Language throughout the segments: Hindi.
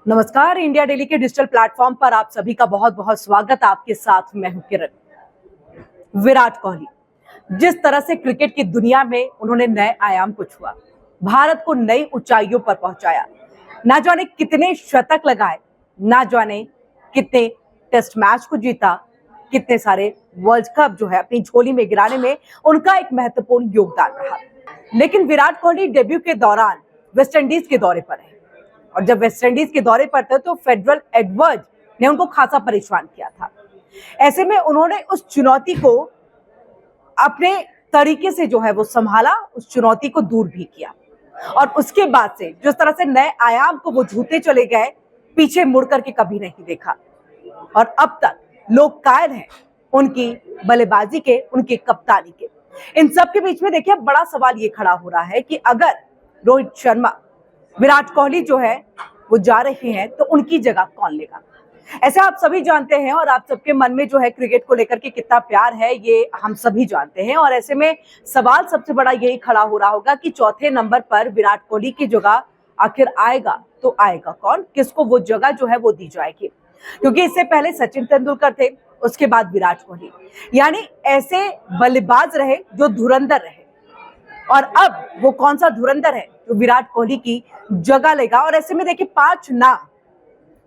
नमस्कार। इंडिया डेली के डिजिटल प्लेटफॉर्म पर आप सभी का बहुत बहुत स्वागत। आपके साथ मैं हूं किरण। विराट कोहली जिस तरह से क्रिकेट की दुनिया में उन्होंने नए आयाम को छुआ, भारत को नई ऊंचाइयों पर पहुंचाया, ना जाने कितने शतक लगाए, ना जाने कितने टेस्ट मैच को जीता, कितने सारे वर्ल्ड कप जो है अपनी झोली में गिराने में उनका एक महत्वपूर्ण योगदान रहा। लेकिन विराट कोहली डेब्यू के दौरान वेस्टइंडीज के दौरे पर है और जब वेस्टइंडीज के दौरे पर थे तो फेडरल एडवर्ड ने उनको खासा परेशान किया था। ऐसे में उन्होंने उस चुनौती को अपने तरीके से जो है वो संभाला, उस चुनौती को दूर भी किया और उसके बाद से जिस तरह से नए आयाम को वो छूते चले गए, पीछे मुड़ करके कभी नहीं देखा और अब तक लोग कायल हैं उनकी बल्लेबाजी के, उनकी कप्तानी के। इन सब के बीच में देखिए बड़ा सवाल ये खड़ा हो रहा है कि अगर रोहित शर्मा, विराट कोहली जो है वो जा रहे हैं तो उनकी जगह कौन लेगा। ऐसे आप सभी जानते हैं और आप सबके मन में जो है क्रिकेट को लेकर के कितना प्यार है ये हम सभी जानते हैं। और ऐसे में सवाल सबसे बड़ा यही खड़ा हो रहा होगा कि चौथे नंबर पर विराट कोहली की जगह आखिर आएगा तो आएगा कौन, किसको वो जगह जो है वो दी जाएगी। क्योंकि इससे पहले सचिन तेंदुलकर थे, उसके बाद विराट कोहली, यानी ऐसे बल्लेबाज रहे जो धुरंधर रहे और अब वो कौन सा धुरंधर है जो विराट कोहली की जगह लेगा। और ऐसे में देखिए 5 नाम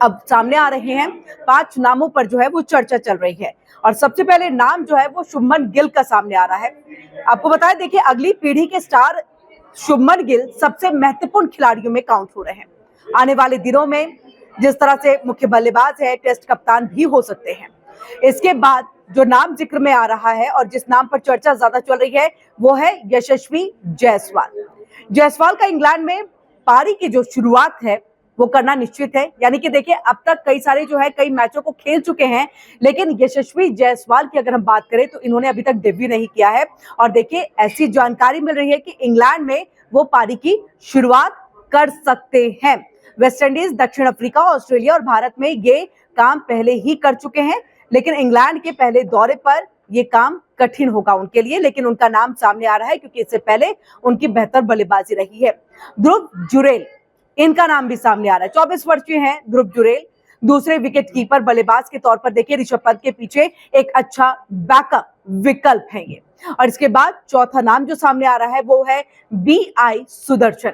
अब सामने आ रहे हैं, 5 नामों पर जो है वो चर्चा चल रही है और सबसे पहले नाम जो है वो शुभमन गिल का सामने आ रहा है। आपको बताया देखिए अगली पीढ़ी के स्टार शुभमन गिल सबसे महत्वपूर्ण खिलाड़ियों में काउंट हो रहे हैं। आने वाले दिनों में जिस तरह से मुख्य बल्लेबाज है, टेस्ट कप्तान भी हो सकते हैं। इसके बाद जो नाम जिक्र में आ रहा है और जिस नाम पर चर्चा ज्यादा चल रही है वो है यशस्वी जायसवाल। जायसवाल का इंग्लैंड में पारी की जो शुरुआत है वो करना निश्चित है। यानी कि देखिए अब तक कई मैचों को खेल चुके हैं, लेकिन यशस्वी जायसवाल की अगर हम बात करें तो इन्होंने अभी तक डेब्यू नहीं किया है। और देखिए ऐसी जानकारी मिल रही है कि इंग्लैंड में वो पारी की शुरुआत कर सकते हैं। वेस्टइंडीज, दक्षिण अफ्रीका, ऑस्ट्रेलिया और भारत में ये काम पहले ही कर चुके हैं, लेकिन इंग्लैंड के पहले दौरे पर ये काम कठिन होगा उनके लिए। लेकिन उनका नाम सामने आ रहा है क्योंकि इससे पहले उनकी बेहतर बल्लेबाजी रही है। ध्रुव जुरेल, इनका नाम भी सामने आ रहा है। 24 वर्षीय हैं ध्रुव जुरेल, दूसरे विकेट कीपर बल्लेबाज के तौर पर देखिए ऋषभ पंत के पीछे एक अच्छा बैकअप विकल्प है ये। और इसके बाद चौथा नाम जो सामने आ रहा है वो है BI सुदर्शन।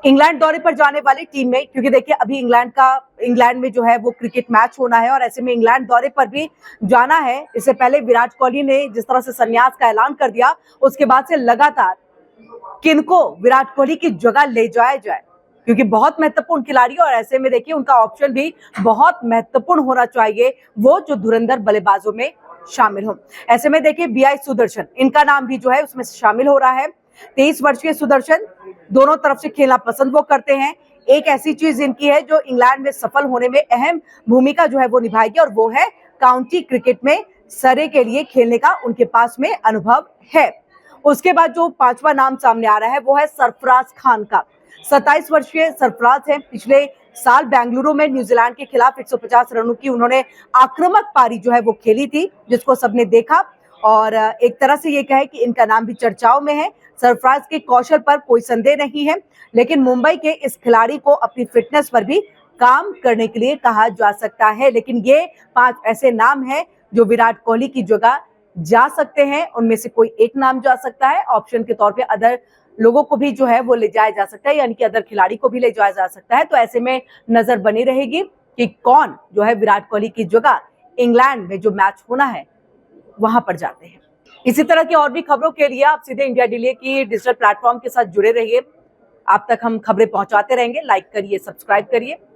इंग्लैंड दौरे पर जाने वाली टीम में, क्योंकि देखिए अभी इंग्लैंड में जो है वो क्रिकेट मैच होना है और ऐसे में इंग्लैंड दौरे पर भी जाना है। इससे पहले विराट कोहली ने जिस तरह से संन्यास का ऐलान कर दिया, उसके बाद से लगातार किनको विराट कोहली की जगह ले जाया जाए, क्योंकि बहुत महत्वपूर्ण खिलाड़ी और ऐसे में देखिए उनका ऑप्शन भी बहुत महत्वपूर्ण होना चाहिए, वो जो धुरंधर बल्लेबाजों में शामिल हो। ऐसे में देखिए BI सुदर्शन, इनका नाम भी जो है उसमें शामिल हो रहा है। 23 वर्षीय सुदर्शन दोनों तरफ से खेलना पसंद वो करते हैं। एक ऐसी चीज इनकी है जो इंग्लैंड में सफल होने में अहम भूमिका जो है वो निभाएगी और वो है काउंटी क्रिकेट में सरे के लिए खेलने का उनके पास में अनुभव है। उसके बाद जो 5वां नाम सामने आ रहा है वो है सरफराज खान का। 27 वर्षीय सरफराज है। पिछले साल बेंगलुरु में न्यूजीलैंड के खिलाफ 150 रनों की उन्होंने आक्रामक पारी जो है वो खेली थी, जिसको सबने देखा और एक तरह से ये कहे कि इनका नाम भी चर्चाओं में है। सरफराज के कौशल पर कोई संदेह नहीं है, लेकिन मुंबई के इस खिलाड़ी को अपनी फिटनेस पर भी काम करने के लिए कहा जा सकता है। लेकिन ये 5 ऐसे नाम हैं जो विराट कोहली की जगह जा सकते हैं, उनमें से कोई एक नाम जा सकता है। ऑप्शन के तौर पे अदर लोगों को भी जो है वो ले जाया जा सकता है, यानी कि अदर खिलाड़ी को भी ले जाया जा सकता है। तो ऐसे में नजर बनी रहेगी कि कौन जो है विराट कोहली की जगह इंग्लैंड में जो मैच होना है वहां पर जाते हैं। इसी तरह की और भी खबरों के लिए आप सीधे इंडिया डेली की डिजिटल प्लेटफॉर्म के साथ जुड़े रहिए। आप तक हम खबरें पहुंचाते रहेंगे। लाइक करिए, सब्सक्राइब करिए।